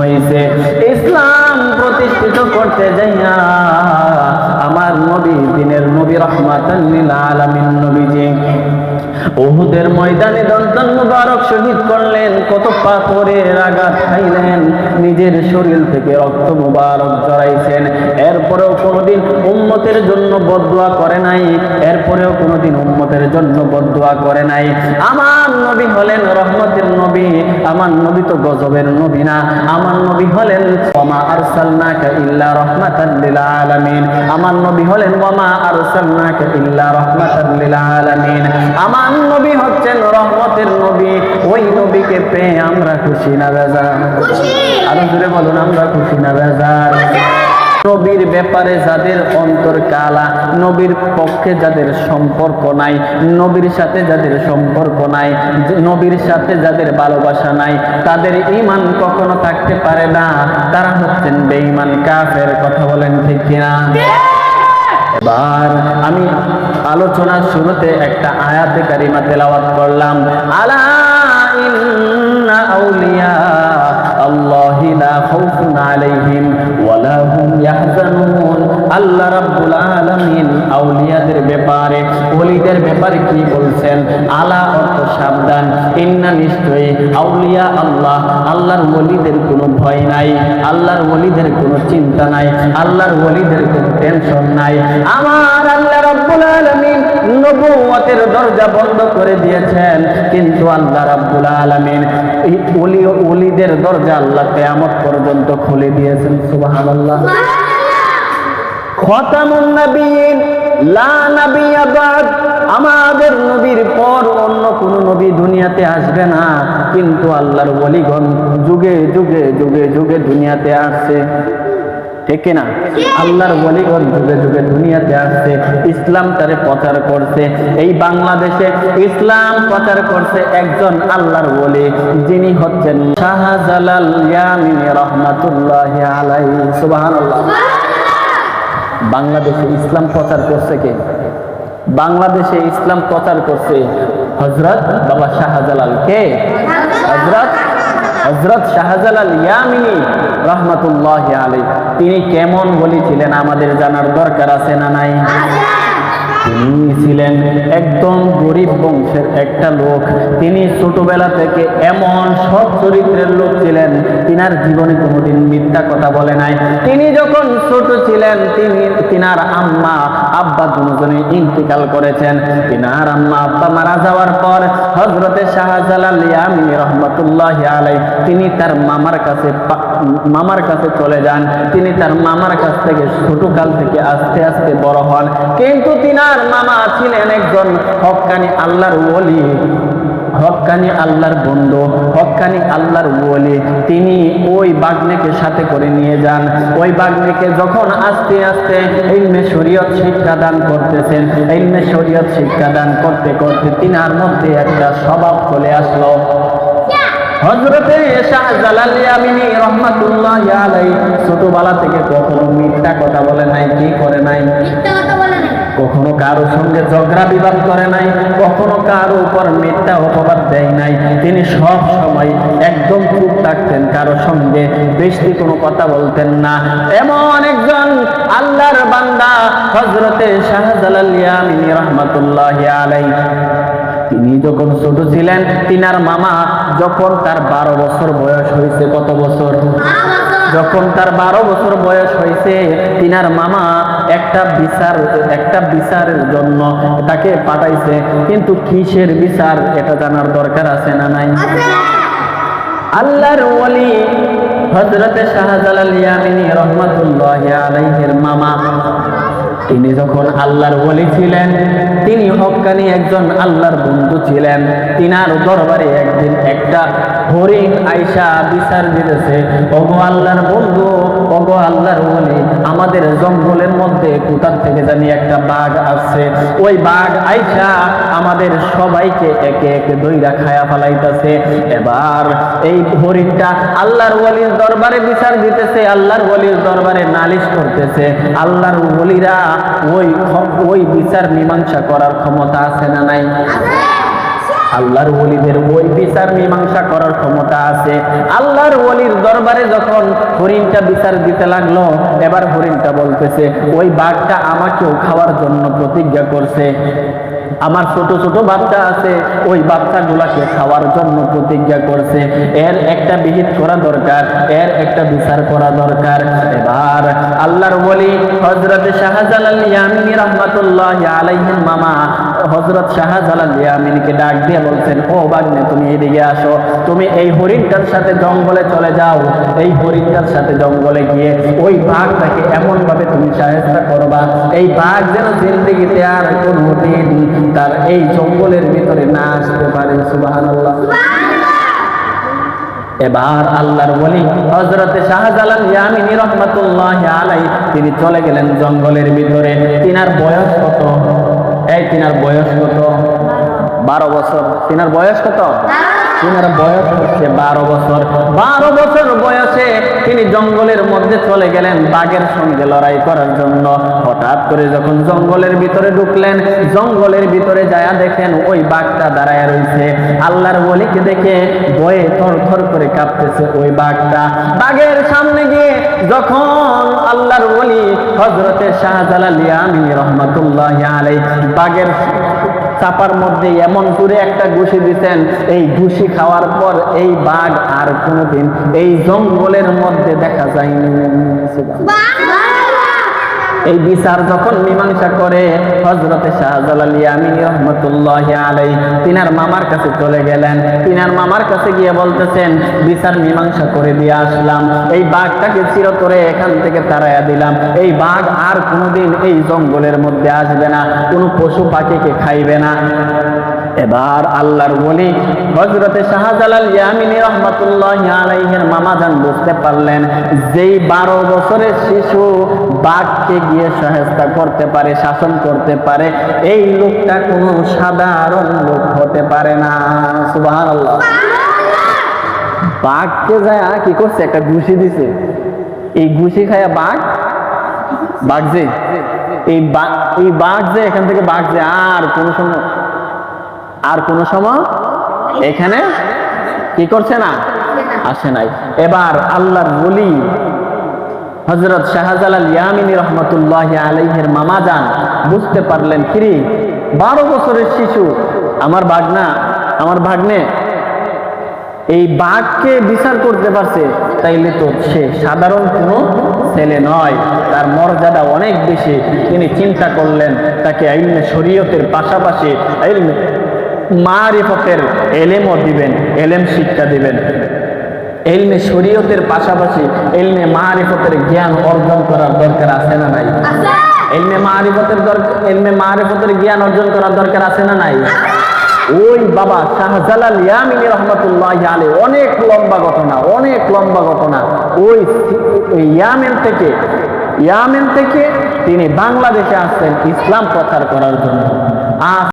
হয়েছে। ইসলাম প্রতিষ্ঠিত করতে যাইয়া আমার নবী, দিনের নবী, রাহমাতাল লিল আলামিন নবীজি উহুদের ময়দানে দন্তন মুবারক শহীদ করলেন। কত পাথরের আঘাত খাইলেন, নিজের শরীর থেকে রক্ত মুবারক ঝরাইছেন। এরপরেও কোনোদিন উম্মতের জন্য বদদুয়া করে নাই, এরপরেও কোনোদিন উম্মতের জন্য বদদুয়া করে নাই। আমার নবী হলেন রহমতের নবী। আমার নবী তো গজবের নবী না, আমার নবী হলেন ওয়ামা আরসালনাকা ইল্লা রাহমাতাল লিল আলামিন। আমার নবী হলেন ওয়ামা আরসালনাকা ইল্লা রাহমাতাল লিল আলামিন। আমার নবী হচ্ছেন রহমতের নবী। ওই নবীকে পেয়ে আমরা খুশি না বেজার? আরো জোরে বলুন, আমরা খুশি না বেজার? নবীর ব্যাপারে যাদের অন্তর কালা, নবীর পক্ষে যাদের সম্পর্ক নাই, নবীর সাথে যাদের সম্পর্ক নাই, নবীর সাথে যাদের ভালোবাসা নাই, তাদের ঈমান কখনো থাকতে পারে না। তারা হচ্ছেন বেঈমান, কাফের। কথা বলেন ঠিক কিনা? এবার আমি আলোচনার শুরুতে একটা আয়াতে কারিমা তেলাওয়াত করলাম, আলা ইন্না আউলিয়া আল্লাহি লা খাউফুন আলাইহিম ওয়ালা হুম ইয়াহজানুন। আল্লাহ রাব্বুল আলামিন আউলিয়াদের ব্যাপারে, ওলিদের ব্যাপারে কি বলছেন? আলা অর্থ সাবধান, ইন্না নিশ্চয়ই, আউলিয়া আল্লাহ, আল্লাহর ওলিদের কোনো ভয় নাই, আল্লাহর ওলিদের কোনো চিন্তা নাই, আল্লাহর ওলিদের কোনো টেনশন নাই। আমার আল্লাহ রাব্বুল আলামিন নবুয়তের দরজা বন্ধ করে দিয়েছেন, কিন্তু আল্লাহ রাব্বুল আলামিন এই ওলিদের দরজা আল্লাহ কিয়ামত পর্যন্ত খুলে দিয়েছেন। সুবহানাল্লাহ। খাতামুন নবিয়্যিন লা নবিয়্যা বাদ। আমাদের নবীর পর অন্য কোন নবী দুনিয়াতে আসবে না, কিন্তু আল্লাহর ওলিগণ যুগে যুগে যুগে যুগে দুনিয়াতে আসছে। ঠিক না? আল্লাহর ওলিগণ যুগে যুগে দুনিয়াতে আসছে, ইসলাম তারে প্রচার করছে। এই বাংলাদেশে ইসলাম প্রচার করছে একজন আল্লাহর ওলি, যিনি হচ্ছেন শাহজালাল ইয়ামিনী রাহমাতুল্লাহি আলাইহি। সুবহানাল্লাহ। বাংলাদেশে ইসলাম প্রচার করছে কে? বাংলাদেশে ইসলাম প্রচার করছে হযরত বাবা শাহজালাল। কে? হযরত শাহজালাল ইয়ামিনী রাহমাতুল্লাহি আলাইহি। তিনি কেমন বলেছিলেন আমাদের জানার দরকার আছে না নাই? তিনি ছিলেন একদম গরিব বংশের একটা লোক। তিনি ছোটবেলা থেকে এমন সৎ চরিত্রের লোক ছিলেন, তিনার জীবনে কোনোদিন মিথ্যা কথা বলে নাই। তিনি যখন ছোট ছিলেন, তিনার আম্মা আব্বা দুজনে ইন্তিকাল করেছেন। তিনার আম্মা আব্বা মারা যাওয়ার পর হযরতে শাহজালাল ইয়ামিনী রাহমাতুল্লাহি আলাইহি তিনি তার মামার কাছে চলে যান। তিনি তার মামার কাছ থেকে ছোটকাল থেকে আস্তে আস্তে বড় হন, কিন্তু তিনার মামা ছিলেন একজন হক্কানি আল্লাহর ওলি, হক্কানি আল্লাহর বন্ধু, হক্কানি আল্লাহর ওলি। তিনি ওই বাগ্নেকে সাথে করে নিয়ে যান। ওই বাগ্নেকে যখন আস্তে আস্তে ইলমে শরীয়ত শিক্ষা দান করতেছেন, ইলমে শরীয়ত শিক্ষা দান করতে করতে তিনার মধ্যে একটা স্বভাব চলে আসলো। হযরতে শাহজালাল ইয়ামিনী রাহমাতুল্লাহি আলাইহি ছোটবেলা থেকে কখনো মিথ্যা কথা বলে নাই। কি করে নাই? মিথ্যা কথা বলে নাই। কখনো কারো সঙ্গে ঝগড়া বিবাদ করে নাই, কখনো কারো উপর মিথ্যা অপবাদ দেয় নাই। তিনি সব সময় একদম চুপ থাকতেন, কারো সঙ্গে বেশি কোনো কথা বলতেন না। এমন একজন আল্লাহর বান্দা হযরতে শাহজালাল ইয়ামিনী রাহমাতুল্লাহি আলাইহি। তিনি যখন ছোট ছিলেন, তিনার মামা যখন তার 12 বছর বয়স হয়েছে, কত বছর? যখন তার 12 বছর বয়স হয়েছে, তিনার মামা একটা বিচারের জন্য তাকে পাঠাইছে। কিন্তু কিসের বিচার এটা জানার দরকার আছে না নাই? আল্লাহর ওলি হযরতে শাহজালাল ইয়ামিনী রাহমাতুল্লাহি আলাইহির মামা, তিনি যখন আল্লাহর ওলি ছিলেন, তিনি হক্কানি একজন আল্লাহর বন্ধু ছিলেন। তিনার দরবারে একদিন একটা হরিণ আইসা বিচার দিতেছে, ওগো আল্লাহর বন্ধু, ওগো আল্লাহর ওলি, আমাদের জঙ্গলের মধ্যে কোথার থেকে জানি একটা বাঘ আসছে। ওই বাঘ আইসা আমাদের সবাইকে একে একে দইরা খায়া ফেলাইতেছে। এবার এই হরিণটা আল্লাহর ওলির দরবারে বিচার দিতেছে, আল্লাহর ওলির দরবারে নালিশ করতেছে। আল্লাহর ওলিরা ওই বিচার মীমাংসা করার ক্ষমতা আছে না নাই? আল্লাহর ওলিদের ওই বিচার মীমাংসা করার ক্ষমতা আছে। আল্লাহর ওলির দরবারে যখন হরিণটা বিচার দিতে লাগলো, এবার হরিণটা বলতেছে ওই বাঘটা আমাকেও খাওয়ার জন্য প্রতিজ্ঞা করছে, আমার ছোট ছোট বাচ্চা আছে, ওই বাচ্চাগুলাকে খাওয়ার জন্য প্রতিজ্ঞা করছে, এর একটা বিহিত করা দরকার, এর একটা বিচার করা দরকার। এবার আল্লাহর ওলি হযরত শাহজালাল ইয়ামিনী রাহমাতুল্লাহি আলাইহির মামা হযরত শাহজালাল ইয়ামিনীকে ডাক দিয়ে বলছেন, ও বাগনে তুমি এদিকে আসো, তুমি এই হরিণটার সাথে জঙ্গলে চলে যাও, এই হরিণটার সাথে জঙ্গলে গিয়ে ওই বাঘটাকে এমন ভাবে তুমি সাহায্য করবা, এই বাঘ যেন জিন্দেগিতে আর কোনোদিন তার এই জঙ্গলের ভিতরে না আসতে পারে। সুবহানাল্লাহ। এবার আল্লাহর ওলি হযরত শাহজালাল ইয়ামিনী রাহমাতুল্লাহি আলাইহি তিনি চলে গেলেন জঙ্গলের ভিতরে। তিনার বয়স কত? তিনার বয়স কত? 12 বছর। তিনার বয়স কত? তিনার বয়স হচ্ছে 12 বছর। 12 বছর বয়সে তিনি জঙ্গলের মধ্যে চলে গেলেন বাঘের সঙ্গে লড়াই করার জন্য। হঠাৎ করে যখন জঙ্গলের ভিতরে ঢুকলেন, জঙ্গলের ভিতরে যায়া দেখেন ওই বাঘটা দাঁড়ায় রয়েছে। আল্লাহর ওলিকে দেখে ভয়ে থরথর করে কাঁপতেছে ওই বাঘটা। বাঘের সামনে গিয়ে যখন আল্লাহর ওলি হযরতে শাহজালাল ইয়ামিনী রাহমাতুল্লাহি আলাইহি বাঘের চাপার মধ্যে এমন করে একটা ঘুষি দিতেন, এই ঘুষি খাওয়ার পর এই বাঘ আর কোনোদিন এই জঙ্গলের মধ্যে দেখা যায়নি। এই বিচার যখন মীমাংসা করে হযরতে শাহজালাল ইয়ামিনী রাহমাতুল্লাহি আলাইহি তিনার মামার কাছে চলে গেলেন। তিনার মামার কাছে গিয়ে বলতেছেন, বিচার মীমাংসা করে দিয়ে আসলাম, এই বাঘটাকে চিরতরে এখান থেকে তাড়াইয়া দিলাম, এই বাঘ আর কোনোদিন এই জঙ্গলের মধ্যে আসবে না, কোনো পশু পাখিকে খাইবে না। এবার আল্লাহর ওলি হযরতে শাহজালাল ইয়ামিনী রাহমাতুল্লাহি আলাইহির মামা জান বুঝতে পারলেন, যেই 12 বছরের শিশু বাঘকে গিয়ে সহায়তা করতে পারে, শাসন করতে পারে, এই লোকটা কোনো সাধারণ লোক হতে পারে না। সুবহানাল্লাহ। বাঘকে যায় কি করছে? একটা ঘুষি দিছে। এই ঘুষি খায়া বাঘ যে এই বাঘ যে এখান থেকে বাঘ যে আর কোনো সময় এখানে কি করছে না, আসে নাই। এবার আল্লাহর ওলি হযরত শাহজালাল ইয়ামিনী রাহমাতুল্লাহি আলাইহির মামা জান বুঝতে পারলেন, কিরে 12 বছরের শিশু আমার ভাগ্নে এই বাঘকে বিচার করতে পারছে, তাইলে তো সে সাধারণ কোনো ছেলে নয়, তার মর্যাদা অনেক বেশি। তিনি চিন্তা করলেন তাকে ইলমে শরীয়তের পাশাপাশি ইলমে মারিফতের এলেমও দিবেন, এলেম শিক্ষা দিবেন। ইলমে শরীয়তের পাশাপাশি ইলমে মারিফতের জ্ঞান অর্জন করার দরকার আছে না নাই? ইলমে মারিফতের জ্ঞান অর্জন করার দরকার আছে না নাই? ওই বাবা শাহজালাল ইয়ামিনী রাহমাতুল্লাহি আলাইহি অনেক লম্বা ঘটনা। ওই ইয়ামেন থেকে তিনি বাংলাদেশে আসছেন ইসলাম প্রচার করার জন্য।